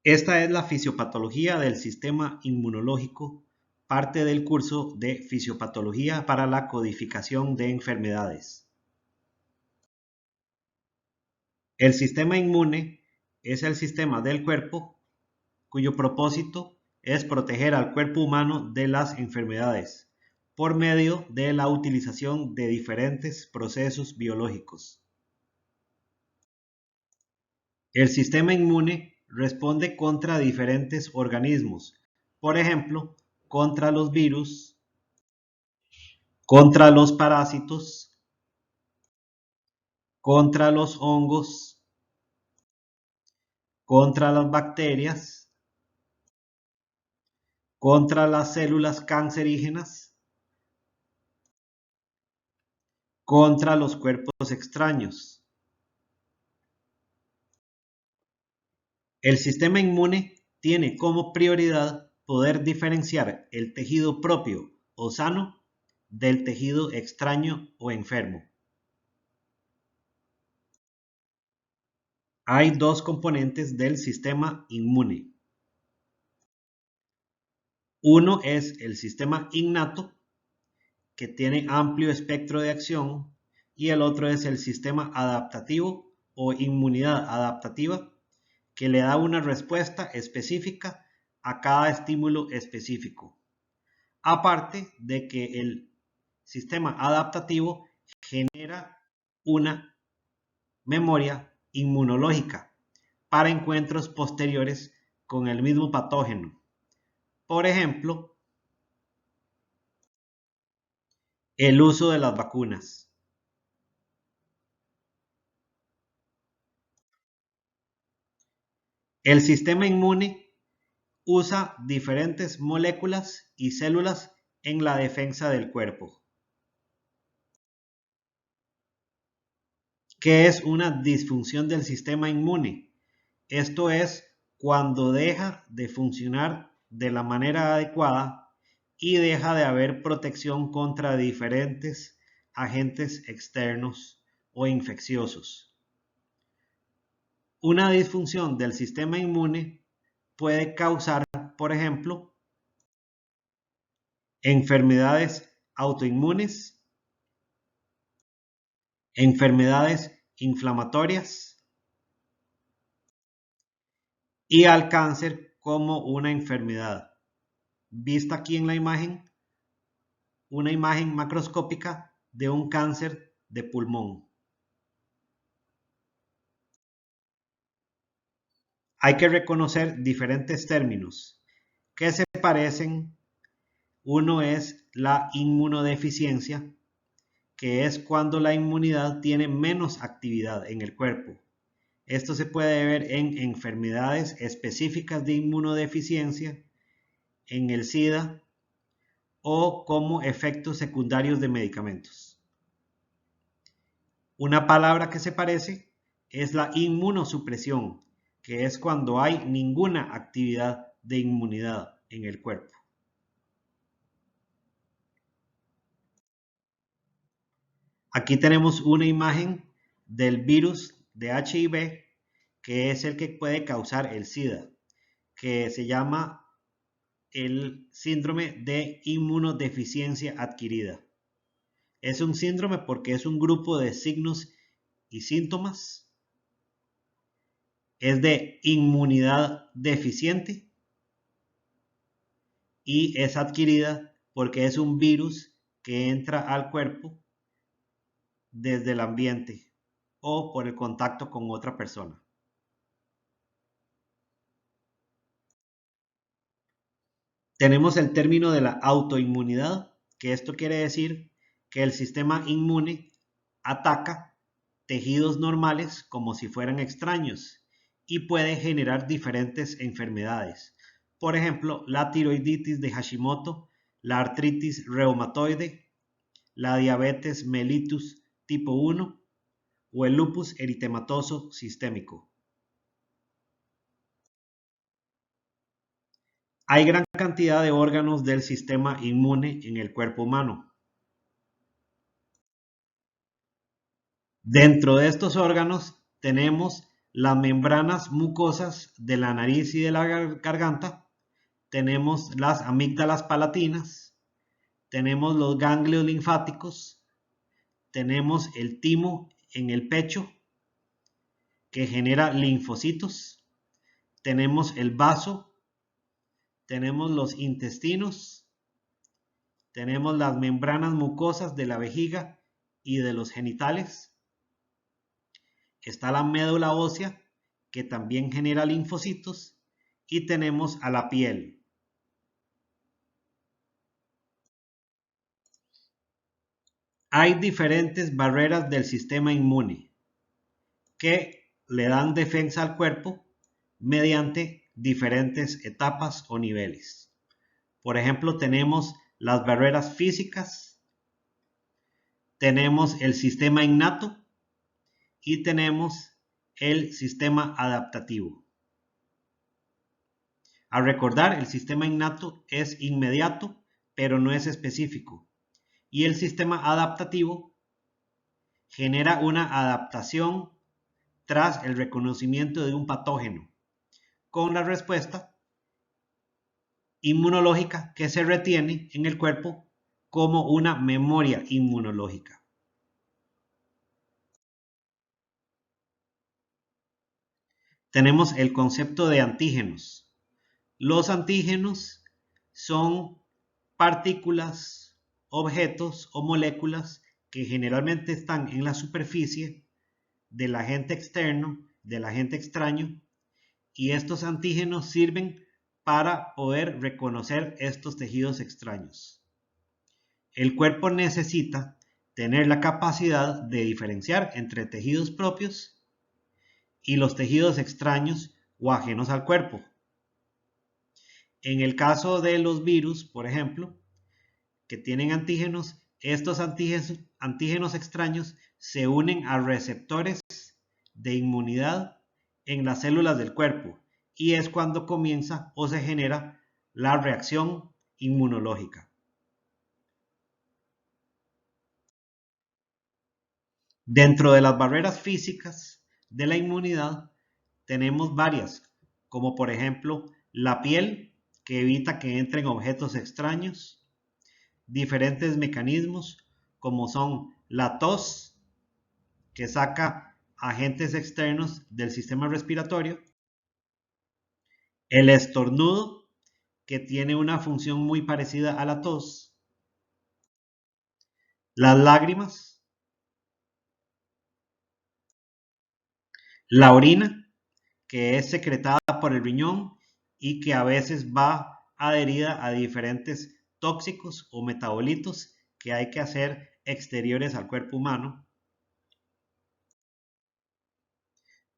Esta es la fisiopatología del sistema inmunológico, parte del curso de Fisiopatología para la codificación de enfermedades. El sistema inmune es el sistema del cuerpo cuyo propósito es proteger al cuerpo humano de las enfermedades por medio de la utilización de diferentes procesos biológicos. El sistema inmune responde contra diferentes organismos, por ejemplo, contra los virus, contra los parásitos, contra los hongos, contra las bacterias, contra las células cancerígenas, contra los cuerpos extraños. El sistema inmune tiene como prioridad poder diferenciar el tejido propio o sano del tejido extraño o enfermo. Hay dos componentes del sistema inmune. Uno es el sistema innato, que tiene amplio espectro de acción, y el otro es el sistema adaptativo o inmunidad adaptativa, que le da una respuesta específica a cada estímulo específico. Aparte de que el sistema adaptativo genera una memoria inmunológica para encuentros posteriores con el mismo patógeno. Por ejemplo, el uso de las vacunas. El sistema inmune usa diferentes moléculas y células en la defensa del cuerpo. ¿Qué es una disfunción del sistema inmune? Esto es cuando deja de funcionar de la manera adecuada y deja de haber protección contra diferentes agentes externos o infecciosos. Una disfunción del sistema inmune puede causar, por ejemplo, enfermedades autoinmunes, enfermedades inflamatorias y al cáncer como una enfermedad. Vista aquí en la imagen, una imagen macroscópica de un cáncer de pulmón. Hay que reconocer diferentes términos que se parecen. Uno es la inmunodeficiencia, que es cuando la inmunidad tiene menos actividad en el cuerpo. Esto se puede ver en enfermedades específicas de inmunodeficiencia, en el SIDA o como efectos secundarios de medicamentos. Una palabra que se parece es la inmunosupresión, que es cuando hay ninguna actividad de inmunidad en el cuerpo. Aquí tenemos una imagen del virus de HIV, que es el que puede causar el SIDA, que se llama el síndrome de inmunodeficiencia adquirida. Es un síndrome porque es un grupo de signos y síntomas. Es de inmunidad deficiente y es adquirida porque es un virus que entra al cuerpo desde el ambiente o por el contacto con otra persona. Tenemos el término de la autoinmunidad, que esto quiere decir que el sistema inmune ataca tejidos normales como si fueran extraños y puede generar diferentes enfermedades. Por ejemplo, la tiroiditis de Hashimoto, la artritis reumatoide, la diabetes mellitus tipo 1 o el lupus eritematoso sistémico. Hay gran cantidad de órganos del sistema inmune en el cuerpo humano. Dentro de estos órganos tenemos las membranas mucosas de la nariz y de la garganta, tenemos las amígdalas palatinas, tenemos los ganglios linfáticos, tenemos el timo en el pecho que genera linfocitos, tenemos el vaso, tenemos los intestinos, tenemos las membranas mucosas de la vejiga y de los genitales. Está la médula ósea, que también genera linfocitos, y tenemos a la piel. Hay diferentes barreras del sistema inmune que le dan defensa al cuerpo mediante diferentes etapas o niveles. Por ejemplo, tenemos las barreras físicas, tenemos el sistema innato y tenemos el sistema adaptativo. A recordar, el sistema innato es inmediato, pero no es específico. Y el sistema adaptativo genera una adaptación tras el reconocimiento de un patógeno, con la respuesta inmunológica que se retiene en el cuerpo como una memoria inmunológica. Tenemos el concepto de antígenos. Los antígenos son partículas, objetos o moléculas que generalmente están en la superficie del agente externo, del agente extraño, y estos antígenos sirven para poder reconocer estos tejidos extraños. El cuerpo necesita tener la capacidad de diferenciar entre tejidos propios y los tejidos extraños o ajenos al cuerpo. En el caso de los virus, por ejemplo, que tienen antígenos, estos antígenos extraños se unen a receptores de inmunidad en las células del cuerpo y es cuando comienza o se genera la reacción inmunológica. Dentro de las barreras físicas de la inmunidad tenemos varias, como por ejemplo la piel, que evita que entren objetos extraños, diferentes mecanismos como son la tos, que saca agentes externos del sistema respiratorio, el estornudo, que tiene una función muy parecida a la tos, las lágrimas, la orina, que es secretada por el riñón y que a veces va adherida a diferentes tóxicos o metabolitos que hay que hacer exteriores al cuerpo humano.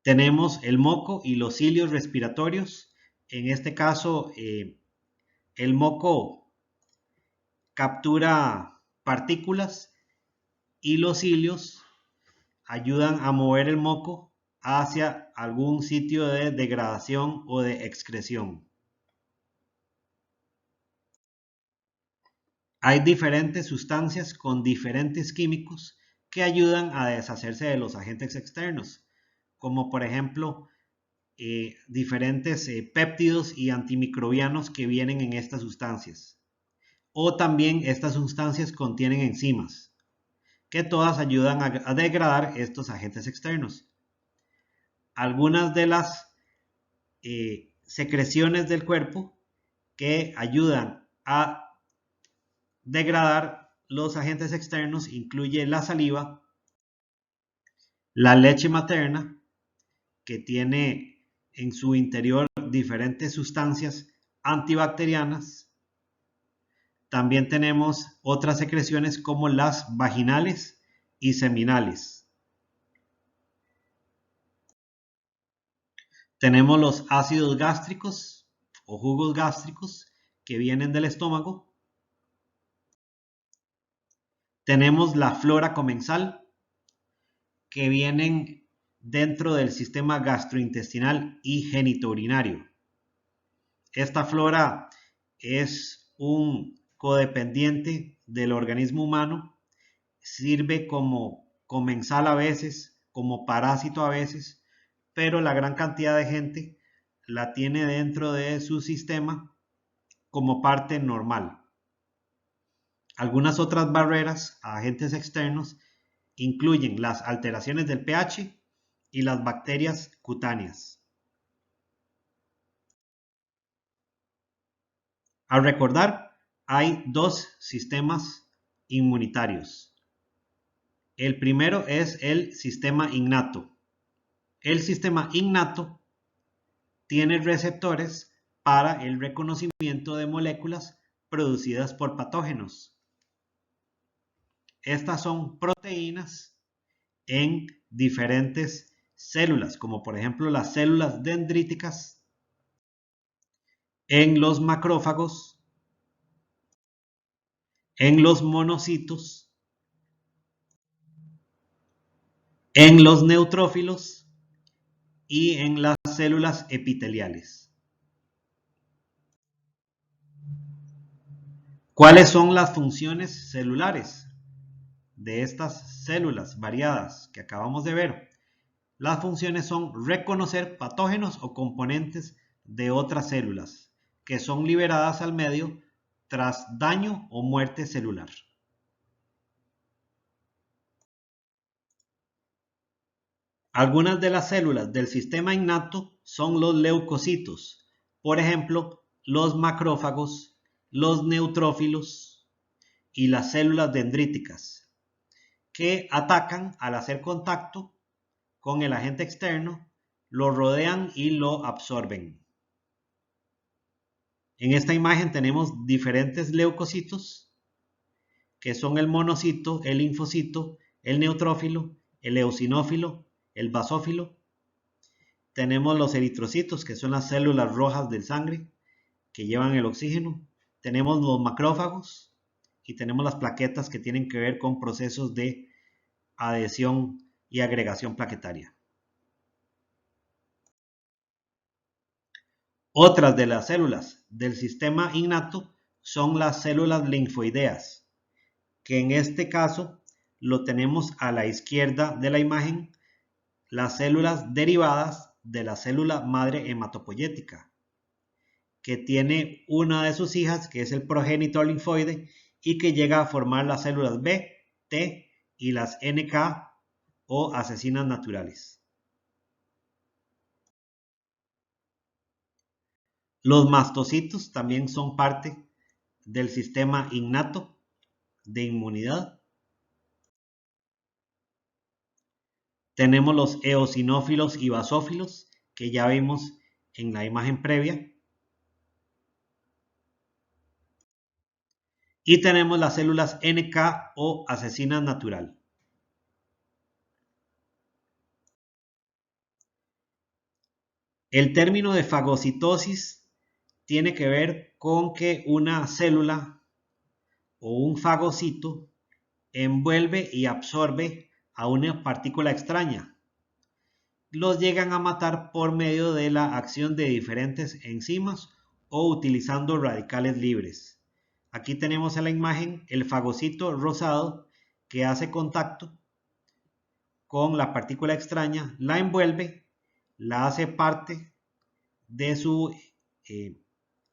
Tenemos el moco y los cilios respiratorios. En este caso, el moco captura partículas y los cilios ayudan a mover el moco hacia algún sitio de degradación o de excreción. Hay diferentes sustancias con diferentes químicos que ayudan a deshacerse de los agentes externos, como por ejemplo diferentes péptidos y antimicrobianos que vienen en estas sustancias. O también estas sustancias contienen enzimas, que todas ayudan a degradar estos agentes externos. Algunas de las secreciones del cuerpo que ayudan a degradar los agentes externos incluye la saliva, la leche materna, que tiene en su interior diferentes sustancias antibacterianas. También tenemos otras secreciones como las vaginales y seminales. Tenemos los ácidos gástricos o jugos gástricos que vienen del estómago. Tenemos la flora comensal que vienen dentro del sistema gastrointestinal y genitourinario. Esta flora es un codependiente del organismo humano, sirve como comensal a veces, como parásito a veces, pero la gran cantidad de gente la tiene dentro de su sistema como parte normal. Algunas otras barreras a agentes externos incluyen las alteraciones del pH y las bacterias cutáneas. Al recordar, hay dos sistemas inmunitarios. El primero es el sistema innato. El sistema innato tiene receptores para el reconocimiento de moléculas producidas por patógenos. Estas son proteínas en diferentes células, como por ejemplo las células dendríticas, en los macrófagos, en los monocitos, en los neutrófilos y en las células epiteliales. ¿Cuáles son las funciones celulares de estas células variadas que acabamos de ver? Las funciones son reconocer patógenos o componentes de otras células que son liberadas al medio tras daño o muerte celular. Algunas de las células del sistema innato son los leucocitos, por ejemplo, los macrófagos, los neutrófilos y las células dendríticas, que atacan al hacer contacto con el agente externo, lo rodean y lo absorben. En esta imagen tenemos diferentes leucocitos, que son el monocito, el linfocito, el neutrófilo, el eosinófilo, el basófilo. Tenemos los eritrocitos, que son las células rojas de sangre que llevan el oxígeno. Tenemos los macrófagos y tenemos las plaquetas que tienen que ver con procesos de adhesión y agregación plaquetaria. Otras de las células del sistema innato son las células linfoideas, que en este caso lo tenemos a la izquierda de la imagen, las células derivadas de la célula madre hematopoyética, que tiene una de sus hijas, que es el progenitor linfoide, y que llega a formar las células B, T y las NK o asesinas naturales. Los mastocitos también son parte del sistema innato de inmunidad. Tenemos los eosinófilos y basófilos, que ya vimos en la imagen previa. Y tenemos las células NK o asesina natural. El término de fagocitosis tiene que ver con que una célula o un fagocito envuelve y absorbe a una partícula extraña. Los llegan a matar por medio de la acción de diferentes enzimas o utilizando radicales libres. Aquí tenemos en la imagen el fagocito rosado que hace contacto con la partícula extraña, la envuelve, la hace parte de su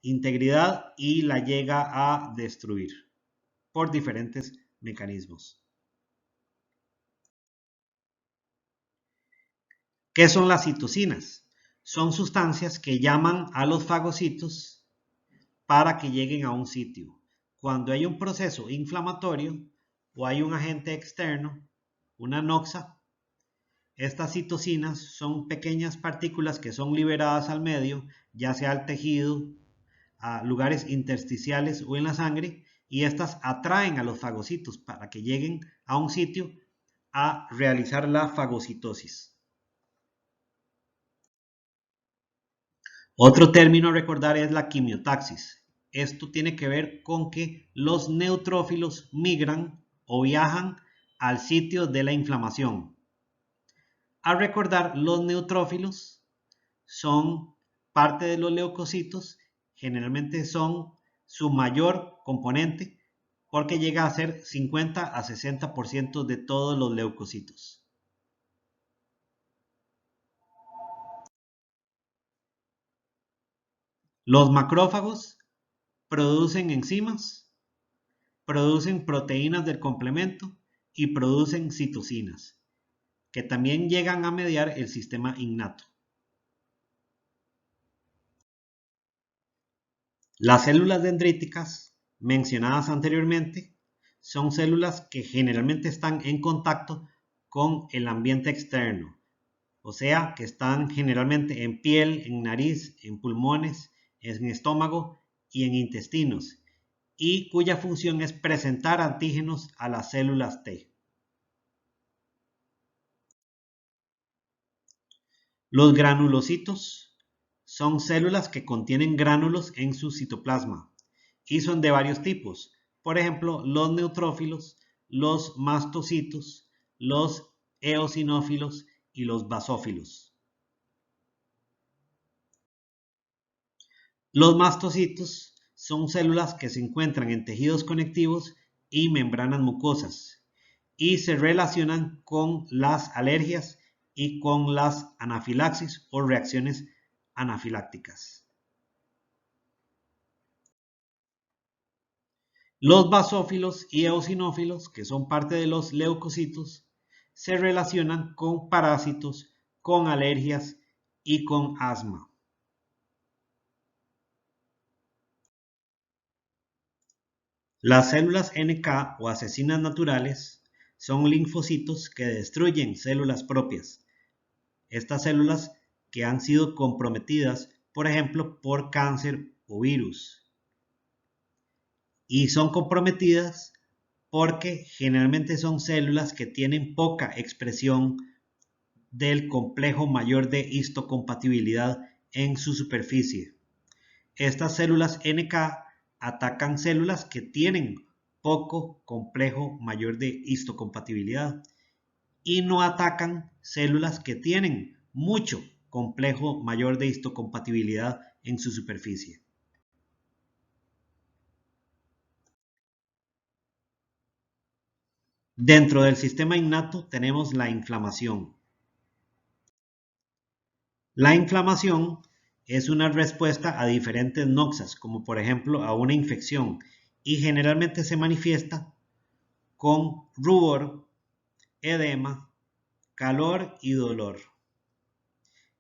integridad y la llega a destruir por diferentes mecanismos. ¿Qué son las citocinas? Son sustancias que llaman a los fagocitos para que lleguen a un sitio. Cuando hay un proceso inflamatorio o hay un agente externo, una noxa, estas citocinas son pequeñas partículas que son liberadas al medio, ya sea al tejido, a lugares intersticiales o en la sangre, y estas atraen a los fagocitos para que lleguen a un sitio a realizar la fagocitosis. Otro término a recordar es la quimiotaxis. Esto tiene que ver con que los neutrófilos migran o viajan al sitio de la inflamación. A recordar, los neutrófilos son parte de los leucocitos, generalmente son su mayor componente porque llega a ser 50 a 60% de todos los leucocitos. Los macrófagos producen enzimas, producen proteínas del complemento y producen citocinas, que también llegan a mediar el sistema innato. Las células dendríticas, mencionadas anteriormente, son células que generalmente están en contacto con el ambiente externo, o sea, que están generalmente en piel, en nariz, en pulmones, en estómago y en intestinos, y cuya función es presentar antígenos a las células T. Los granulocitos son células que contienen gránulos en su citoplasma y son de varios tipos. Por ejemplo, los neutrófilos, los mastocitos, los eosinófilos y los basófilos. Los mastocitos son células que se encuentran en tejidos conectivos y membranas mucosas y se relacionan con las alergias y con las anafilaxis o reacciones anafilácticas. Los basófilos y eosinófilos, que son parte de los leucocitos, se relacionan con parásitos, con alergias y con asma. Las células NK o asesinas naturales son linfocitos que destruyen células propias. Estas células que han sido comprometidas, por ejemplo, por cáncer o virus. Y son comprometidas porque generalmente son células que tienen poca expresión del complejo mayor de histocompatibilidad en su superficie. Estas células NK atacan células que tienen poco complejo mayor de histocompatibilidad y no atacan células que tienen mucho complejo mayor de histocompatibilidad en su superficie. Dentro del sistema innato tenemos la inflamación. La inflamación es una respuesta a diferentes noxas, como por ejemplo a una infección, y generalmente se manifiesta con rubor, edema, calor y dolor.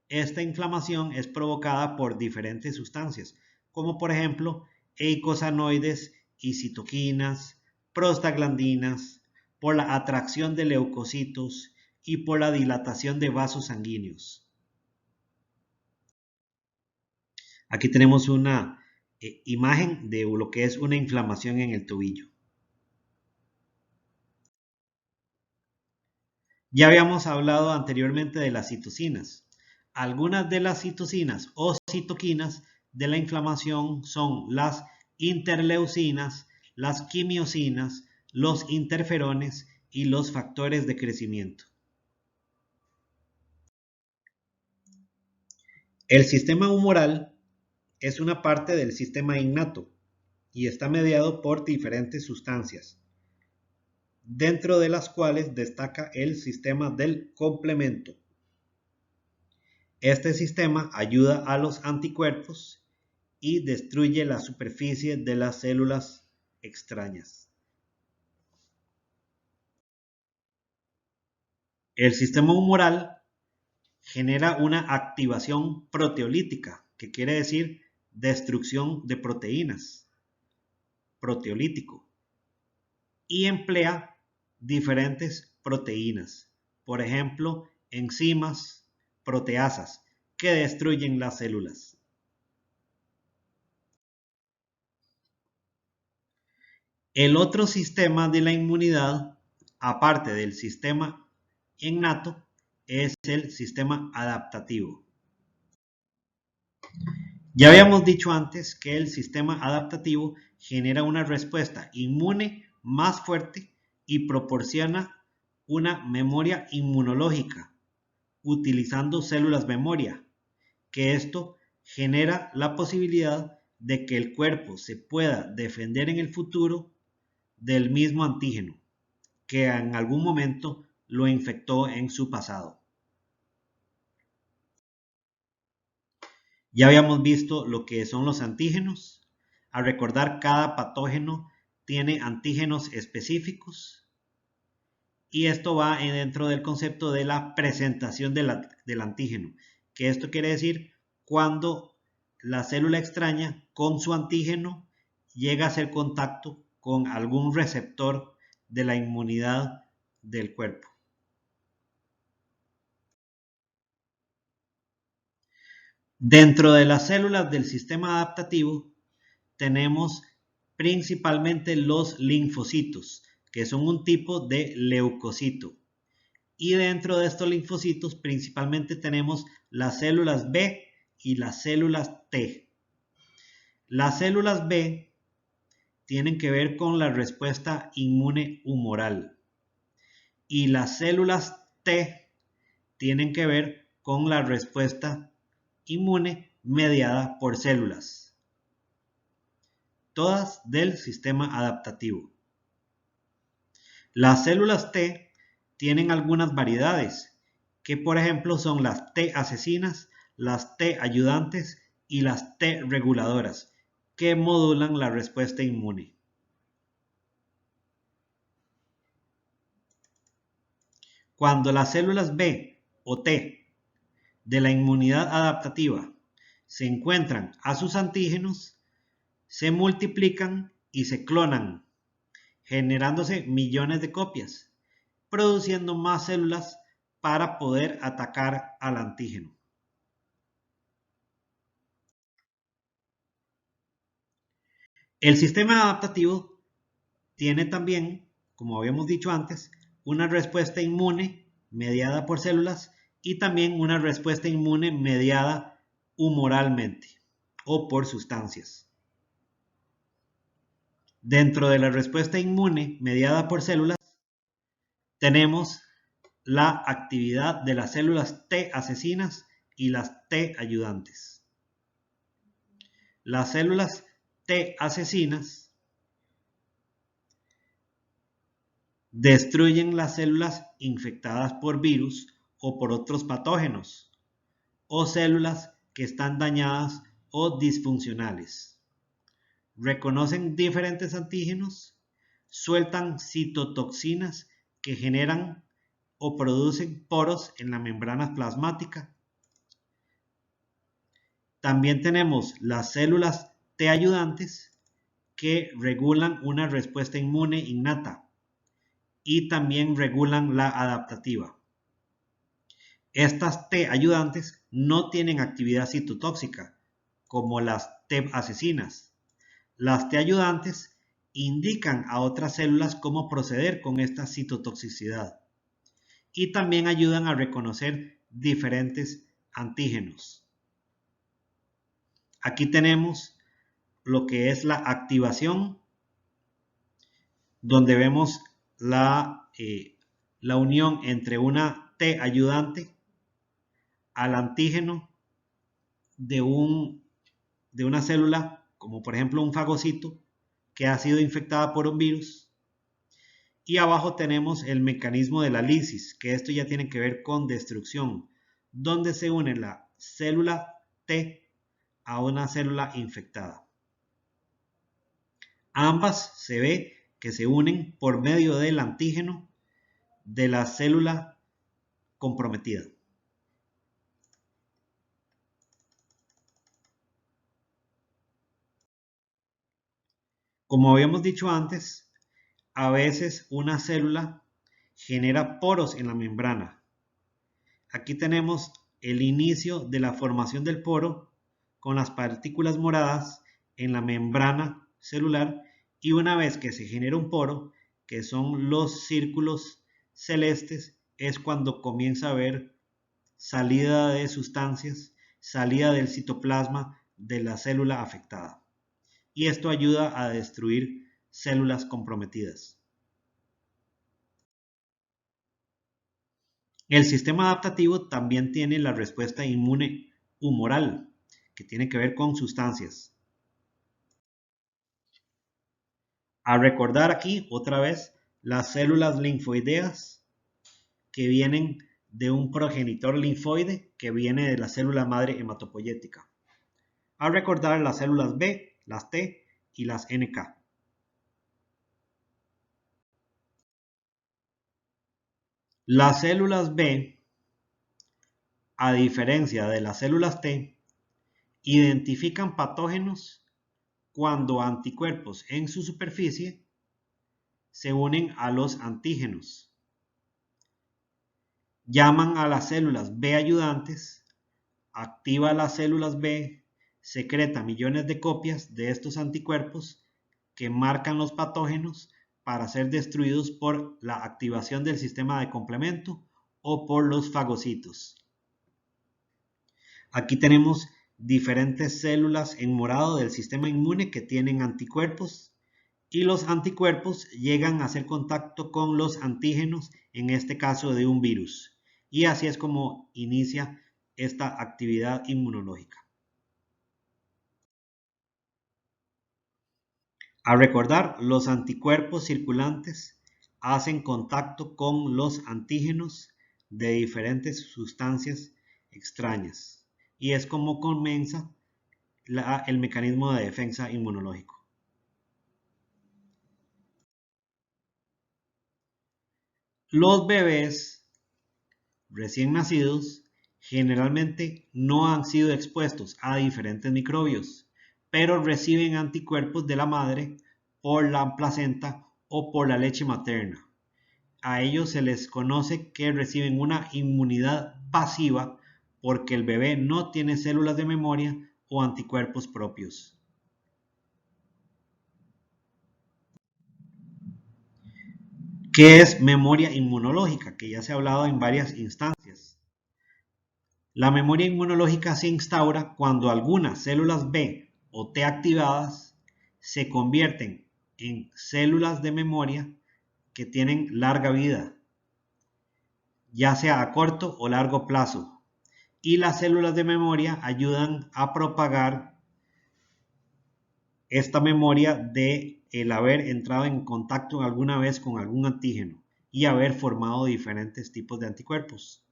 Esta inflamación es provocada por diferentes sustancias, como por ejemplo eicosanoides y citoquinas, prostaglandinas, por la atracción de leucocitos y por la dilatación de vasos sanguíneos. Aquí tenemos una imagen de lo que es una inflamación en el tobillo. Ya habíamos hablado anteriormente de las citocinas. Algunas de las citocinas o citoquinas de la inflamación son las interleucinas, las quimiosinas, los interferones y los factores de crecimiento. El sistema humoral es una parte del sistema innato y está mediado por diferentes sustancias, dentro de las cuales destaca el sistema del complemento. Este sistema ayuda a los anticuerpos y destruye la superficie de las células extrañas. El sistema humoral genera una activación proteolítica, que quiere decir destrucción de proteínas, proteolítico, y emplea diferentes proteínas, por ejemplo, enzimas, proteasas, que destruyen las células. El otro sistema de la inmunidad, aparte del sistema innato, es el sistema adaptativo. Ya habíamos dicho antes que el sistema adaptativo genera una respuesta inmune más fuerte y proporciona una memoria inmunológica utilizando células memoria, que esto genera la posibilidad de que el cuerpo se pueda defender en el futuro del mismo antígeno que en algún momento lo infectó en su pasado. Ya habíamos visto lo que son los antígenos. A recordar, cada patógeno tiene antígenos específicos y esto va dentro del concepto de la presentación del antígeno, que esto quiere decir cuando la célula extraña con su antígeno llega a hacer contacto con algún receptor de la inmunidad del cuerpo. Dentro de las células del sistema adaptativo tenemos principalmente los linfocitos, que son un tipo de leucocito. Y dentro de estos linfocitos principalmente tenemos las células B y las células T. Las células B tienen que ver con la respuesta inmune humoral y las células T tienen que ver con la respuesta inmune mediada por células, todas del sistema adaptativo. Las células T tienen algunas variedades, que por ejemplo son las T asesinas, las T ayudantes y las T reguladoras, que modulan la respuesta inmune. Cuando las células B o T de la inmunidad adaptativa se encuentran a sus antígenos, se multiplican y se clonan, generándose millones de copias, produciendo más células para poder atacar al antígeno. El sistema adaptativo tiene también, como habíamos dicho antes, una respuesta inmune mediada por células y también una respuesta inmune mediada humoralmente o por sustancias. Dentro de la respuesta inmune mediada por células tenemos la actividad de las células T asesinas y las T ayudantes. Las células T asesinas destruyen las células infectadas por virus o por otros patógenos, o células que están dañadas o disfuncionales. Reconocen diferentes antígenos, sueltan citotoxinas que generan o producen poros en la membrana plasmática. También tenemos las células T ayudantes que regulan una respuesta inmune innata y también regulan la adaptativa. Estas T ayudantes no tienen actividad citotóxica como las T asesinas. Las T ayudantes indican a otras células cómo proceder con esta citotoxicidad y también ayudan a reconocer diferentes antígenos. Aquí tenemos lo que es la activación, donde vemos la unión entre una T ayudante al antígeno de una célula, como por ejemplo un fagocito, que ha sido infectada por un virus. Y abajo tenemos el mecanismo de la lisis, que esto ya tiene que ver con destrucción, donde se une la célula T a una célula infectada. Ambas se ve que se unen por medio del antígeno de la célula comprometida. Como habíamos dicho antes, a veces una célula genera poros en la membrana. Aquí tenemos el inicio de la formación del poro con las partículas moradas en la membrana celular, y una vez que se genera un poro, que son los círculos celestes, es cuando comienza a haber salida de sustancias, salida del citoplasma de la célula afectada. Y esto ayuda a destruir células comprometidas. El sistema adaptativo también tiene la respuesta inmune humoral, que tiene que ver con sustancias. A recordar aquí otra vez las células linfoideas que vienen de un progenitor linfoide que viene de la célula madre hematopoyética. a recordar las células B, las T y las NK. Las células B, a diferencia de las células T, identifican patógenos cuando anticuerpos en su superficie se unen a los antígenos. Llaman a las células B ayudantes, activa las células B, secreta millones de copias de estos anticuerpos que marcan los patógenos para ser destruidos por la activación del sistema de complemento o por los fagocitos. Aquí tenemos diferentes células en morado del sistema inmune que tienen anticuerpos y los anticuerpos llegan a hacer contacto con los antígenos, en este caso de un virus. Y así es como inicia esta actividad inmunológica. A recordar, los anticuerpos circulantes hacen contacto con los antígenos de diferentes sustancias extrañas y es como comienza el mecanismo de defensa inmunológico. Los bebés recién nacidos generalmente no han sido expuestos a diferentes microbios, pero reciben anticuerpos de la madre por la placenta o por la leche materna. A ellos se les conoce que reciben una inmunidad pasiva porque el bebé no tiene células de memoria o anticuerpos propios. ¿Qué es memoria inmunológica? Que ya se ha hablado en varias instancias. La memoria inmunológica se instaura cuando algunas células B o T activadas se convierten en células de memoria que tienen larga vida, ya sea a corto o largo plazo. Y las células de memoria ayudan a propagar esta memoria de el haber entrado en contacto alguna vez con algún antígeno y haber formado diferentes tipos de anticuerpos.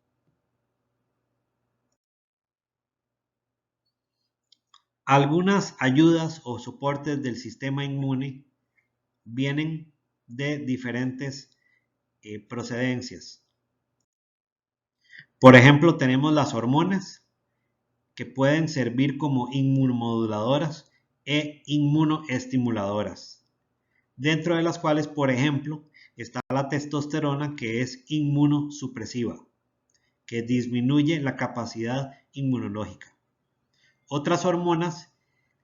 Algunas ayudas o soportes del sistema inmune vienen de diferentes procedencias. Por ejemplo, tenemos las hormonas que pueden servir como inmunomoduladoras e inmunoestimuladoras, dentro de las cuales, por ejemplo, está la testosterona, que es inmunosupresiva, que disminuye la capacidad inmunológica. Otras hormonas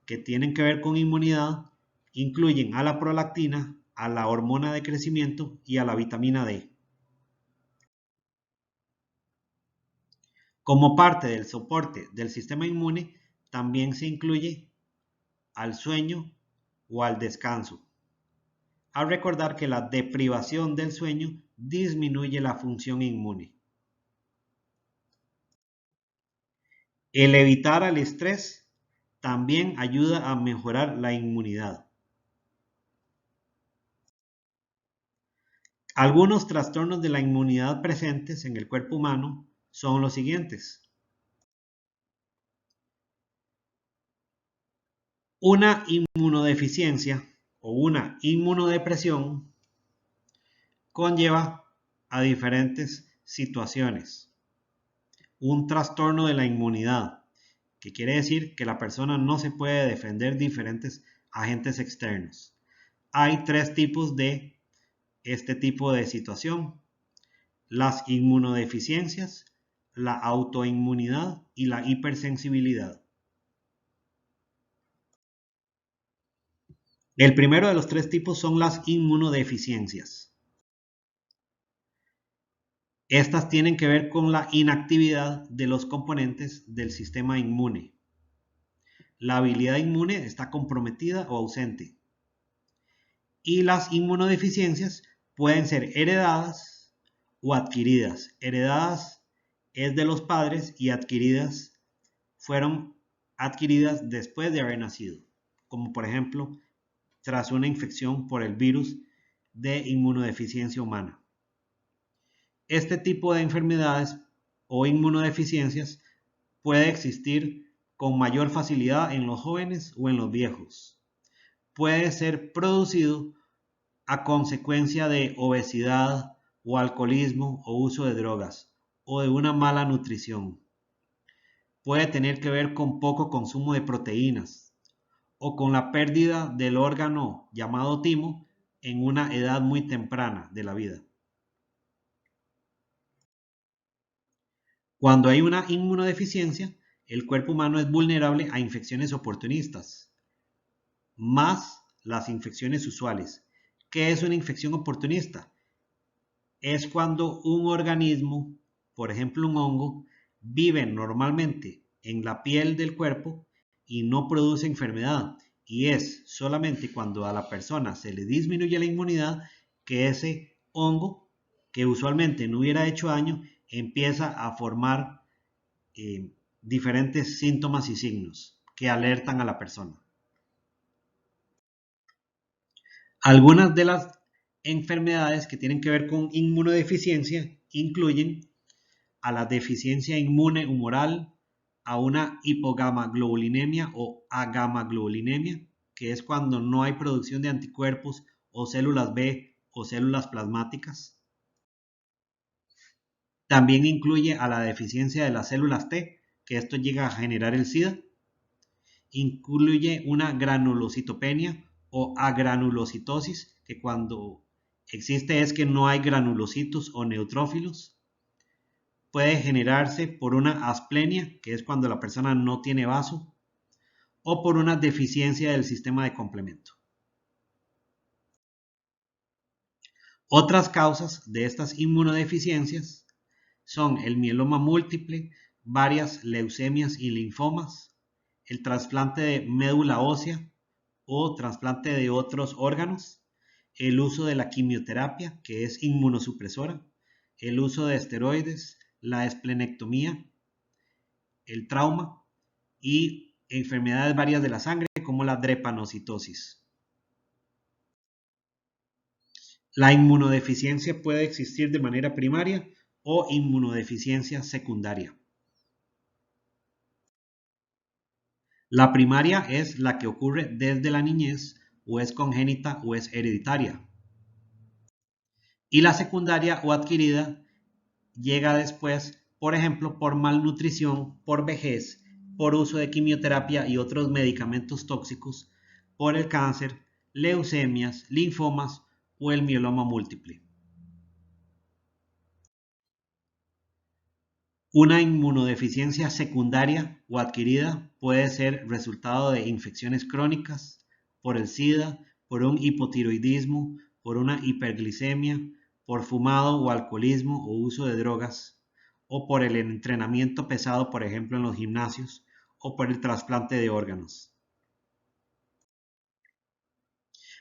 que tienen que ver con inmunidad incluyen a la prolactina, a la hormona de crecimiento y a la vitamina D. Como parte del soporte del sistema inmune, también se incluye al sueño o al descanso. A recordar que la deprivación del sueño disminuye la función inmune. El evitar el estrés también ayuda a mejorar la inmunidad. Algunos trastornos de la inmunidad presentes en el cuerpo humano son los siguientes. Una inmunodeficiencia o una inmunodepresión conlleva a diferentes situaciones. Un trastorno de la inmunidad, que quiere decir que la persona no se puede defender de diferentes agentes externos. Hay tres tipos de este tipo de situación: las inmunodeficiencias, la autoinmunidad y la hipersensibilidad. El primero de los tres tipos son las inmunodeficiencias. Estas tienen que ver con la inactividad de los componentes del sistema inmune. La habilidad inmune está comprometida o ausente. Y las inmunodeficiencias pueden ser heredadas o adquiridas. Heredadas es de los padres y adquiridas fueron adquiridas después de haber nacido, como por ejemplo tras una infección por el virus de inmunodeficiencia humana. Este tipo de enfermedades o inmunodeficiencias puede existir con mayor facilidad en los jóvenes o en los viejos. Puede ser producido a consecuencia de obesidad o alcoholismo o uso de drogas o de una mala nutrición. Puede tener que ver con poco consumo de proteínas o con la pérdida del órgano llamado timo en una edad muy temprana de la vida. Cuando hay una inmunodeficiencia, el cuerpo humano es vulnerable a infecciones oportunistas, más las infecciones usuales. ¿Qué es una infección oportunista? Es cuando un organismo, por ejemplo un hongo, vive normalmente en la piel del cuerpo y no produce enfermedad. Y es solamente cuando a la persona se le disminuye la inmunidad que ese hongo, que usualmente no hubiera hecho daño, empieza a formar diferentes síntomas y signos que alertan a la persona. Algunas de las enfermedades que tienen que ver con inmunodeficiencia incluyen a la deficiencia inmune humoral, a una hipogamaglobulinemia o agamaglobulinemia, que es cuando no hay producción de anticuerpos o células B o células plasmáticas. También incluye a la deficiencia de las células T, que esto llega a generar el SIDA. Incluye una granulocitopenia o agranulocitosis, que cuando existe es que no hay granulocitos o neutrófilos. Puede generarse por una asplenia, que es cuando la persona no tiene vaso, o por una deficiencia del sistema de complemento. Otras causas de estas inmunodeficiencias son el mieloma múltiple, varias leucemias y linfomas, el trasplante de médula ósea o trasplante de otros órganos, el uso de la quimioterapia, que es inmunosupresora, el uso de esteroides, la esplenectomía, el trauma y enfermedades varias de la sangre como la drepanocitosis. La inmunodeficiencia puede existir de manera primaria o inmunodeficiencia secundaria. La primaria es la que ocurre desde la niñez o es congénita o es hereditaria. Y la secundaria o adquirida llega después, por ejemplo, por malnutrición, por vejez, por uso de quimioterapia y otros medicamentos tóxicos, por el cáncer, leucemias, linfomas o el mieloma múltiple. Una inmunodeficiencia secundaria o adquirida puede ser resultado de infecciones crónicas, por el SIDA, por un hipotiroidismo, por una hiperglicemia, por fumado o alcoholismo o uso de drogas, o por el entrenamiento pesado, por ejemplo en los gimnasios, o por el trasplante de órganos.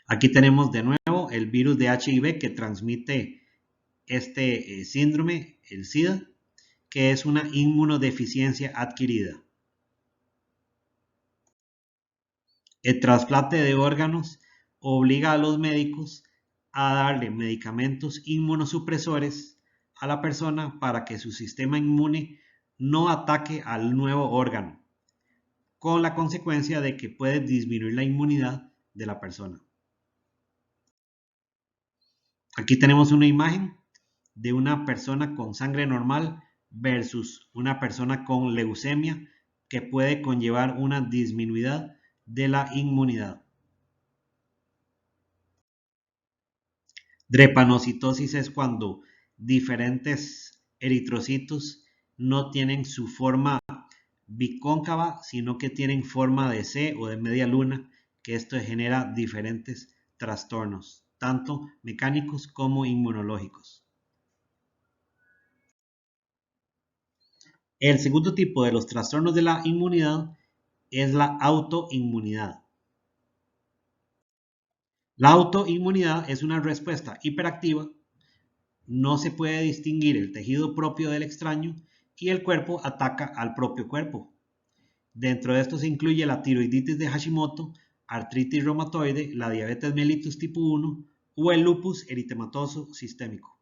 Aquí tenemos de nuevo el virus de HIV que transmite este síndrome, el SIDA, que es una inmunodeficiencia adquirida. El trasplante de órganos obliga a los médicos a darle medicamentos inmunosupresores a la persona para que su sistema inmune no ataque al nuevo órgano, con la consecuencia de que puede disminuir la inmunidad de la persona. Aquí tenemos una imagen de una persona con sangre normal versus una persona con leucemia que puede conllevar una disminuida de la inmunidad. Drepanocitosis es cuando diferentes eritrocitos no tienen su forma bicóncava, sino que tienen forma de C o de media luna, que esto genera diferentes trastornos, tanto mecánicos como inmunológicos. El segundo tipo de los trastornos de la inmunidad es la autoinmunidad. La autoinmunidad es una respuesta hiperactiva, no se puede distinguir el tejido propio del extraño y el cuerpo ataca al propio cuerpo. Dentro de esto se incluye la tiroiditis de Hashimoto, artritis reumatoide, la diabetes mellitus tipo 1 o el lupus eritematoso sistémico.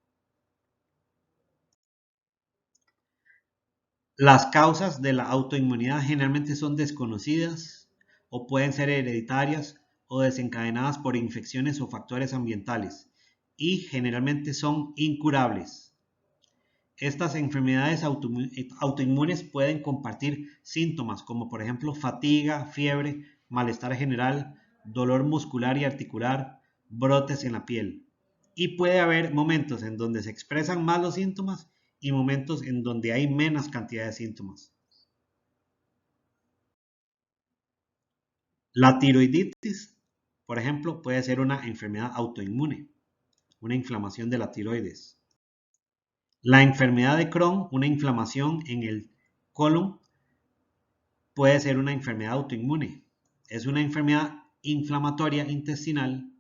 Las causas de la autoinmunidad generalmente son desconocidas o pueden ser hereditarias o desencadenadas por infecciones o factores ambientales y generalmente son incurables. Estas enfermedades autoinmunes pueden compartir síntomas como por ejemplo fatiga, fiebre, malestar general, dolor muscular y articular, brotes en la piel. Y puede haber momentos en donde se expresan más los síntomas y momentos en donde hay menos cantidad de síntomas. La tiroiditis, por ejemplo, puede ser una enfermedad autoinmune, una inflamación de la tiroides. La enfermedad de Crohn, una inflamación en el colon, puede ser una enfermedad autoinmune. Es una enfermedad inflamatoria intestinal.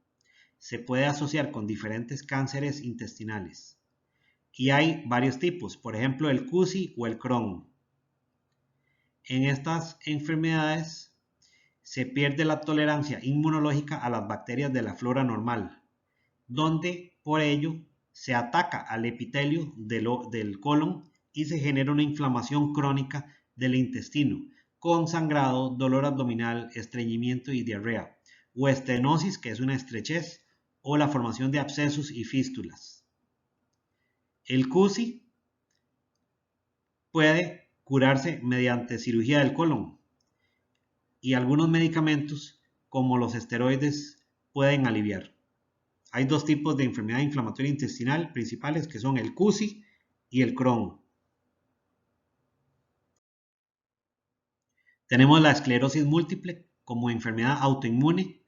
Se puede asociar con diferentes cánceres intestinales. Y hay varios tipos, por ejemplo, el CUSI o el Crohn. En estas enfermedades se pierde la tolerancia inmunológica a las bacterias de la flora normal, donde por ello se ataca al epitelio del colon y se genera una inflamación crónica del intestino, con sangrado, dolor abdominal, estreñimiento y diarrea, o estenosis, que es una estrechez, o la formación de abscesos y fístulas. El CUSI puede curarse mediante cirugía del colon y algunos medicamentos, como los esteroides, pueden aliviar. Hay dos tipos de enfermedad inflamatoria intestinal principales, que son el CUSI y el Crohn. Tenemos la esclerosis múltiple como enfermedad autoinmune.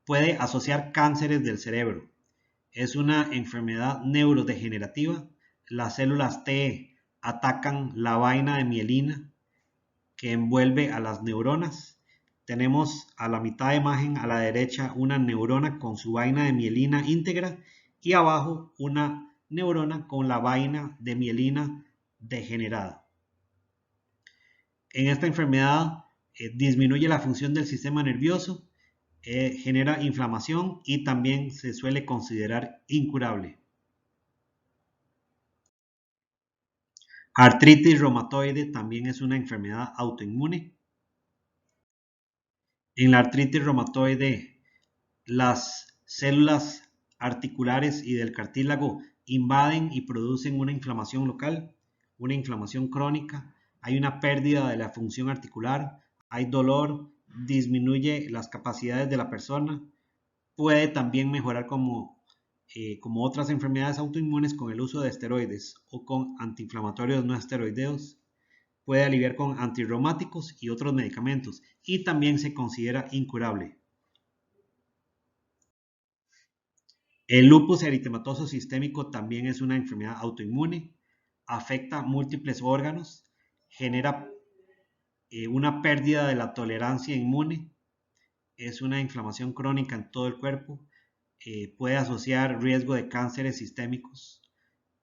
Puede asociar cánceres del cerebro. Es una enfermedad neurodegenerativa. Las células T atacan la vaina de mielina que envuelve a las neuronas. Tenemos a la mitad de imagen a la derecha una neurona con su vaina de mielina íntegra y abajo una neurona con la vaina de mielina degenerada. En esta enfermedad disminuye la función del sistema nervioso, genera inflamación y también se suele considerar incurable. Artritis reumatoide también es una enfermedad autoinmune. En la artritis reumatoide, las células articulares y del cartílago invaden y producen una inflamación local, una inflamación crónica. Hay una pérdida de la función articular, hay dolor, disminuye las capacidades de la persona. Puede también mejorar como otras enfermedades autoinmunes con el uso de esteroides o con antiinflamatorios no esteroideos. Puede aliviar con antirreumáticos y otros medicamentos y también se considera incurable. El lupus eritematoso sistémico también es una enfermedad autoinmune, afecta múltiples órganos, genera una pérdida de la tolerancia inmune, es una inflamación crónica en todo el cuerpo, puede asociar riesgo de cánceres sistémicos,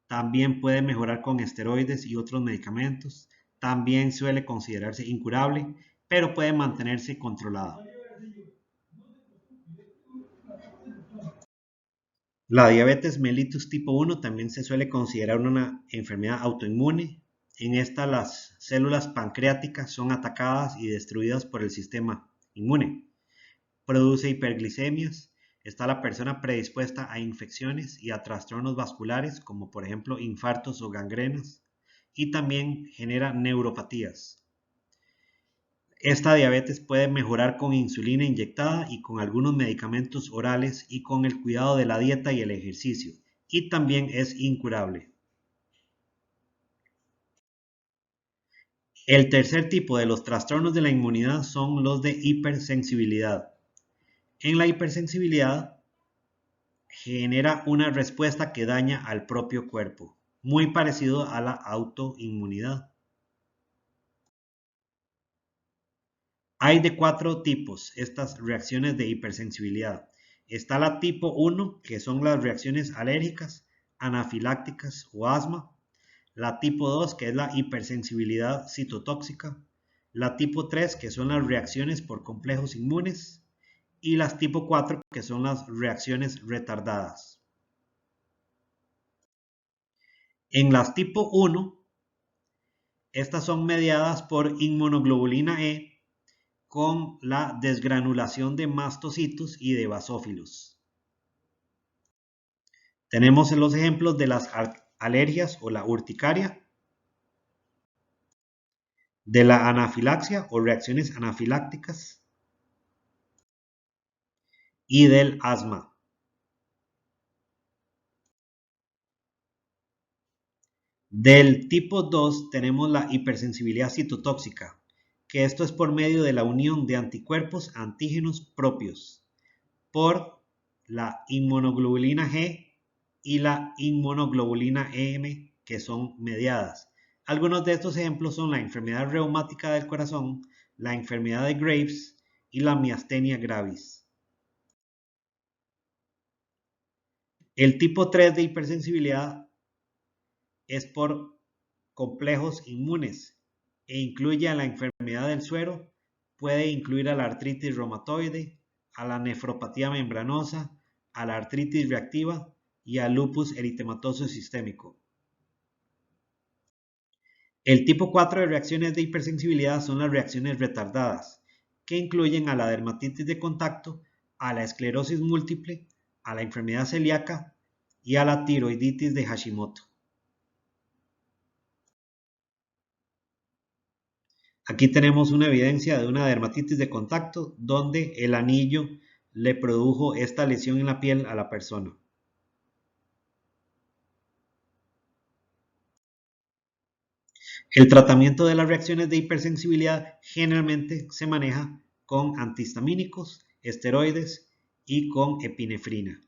también puede mejorar con esteroides y otros medicamentos, también suele considerarse incurable, pero puede mantenerse controlada. La diabetes mellitus tipo 1 también se suele considerar una enfermedad autoinmune. En esta las células pancreáticas son atacadas y destruidas por el sistema inmune. Produce hiperglicemias. Está la persona predispuesta a infecciones y a trastornos vasculares como por ejemplo infartos o gangrenas. Y también genera neuropatías. Esta diabetes puede mejorar con insulina inyectada y con algunos medicamentos orales y con el cuidado de la dieta y el ejercicio, y también es incurable. El tercer tipo de los trastornos de la inmunidad son los de hipersensibilidad. En la hipersensibilidad genera una respuesta que daña al propio cuerpo, muy parecido a la autoinmunidad. Hay de 4 tipos estas reacciones de hipersensibilidad. Está la tipo 1, que son las reacciones alérgicas, anafilácticas o asma. La tipo 2, que es la hipersensibilidad citotóxica. La tipo 3, que son las reacciones por complejos inmunes. Y las tipo 4, que son las reacciones retardadas. En las tipo 1, Estas son mediadas por inmunoglobulina E con la desgranulación de mastocitos y de basófilos. Tenemos los ejemplos de las alergias o la urticaria, de la anafilaxia o reacciones anafilácticas y del asma. Del tipo 2 tenemos la hipersensibilidad citotóxica, que esto es por medio de la unión de anticuerpos antígenos propios por la inmunoglobulina G y la inmunoglobulina M, que son mediadas. Algunos de estos ejemplos son la enfermedad reumática del corazón, la enfermedad de Graves y la miastenia gravis. El tipo 3 de hipersensibilidad es por complejos inmunes e incluye a la enfermedad del suero, puede incluir a la artritis reumatoide, a la nefropatía membranosa, a la artritis reactiva y al lupus eritematoso sistémico. El tipo 4 de reacciones de hipersensibilidad son las reacciones retardadas, que incluyen a la dermatitis de contacto, a la esclerosis múltiple, a la enfermedad celíaca y a la tiroiditis de Hashimoto. Aquí tenemos una evidencia de una dermatitis de contacto donde el anillo le produjo esta lesión en la piel a la persona. El tratamiento de las reacciones de hipersensibilidad generalmente se maneja con antihistamínicos, esteroides y con epinefrina.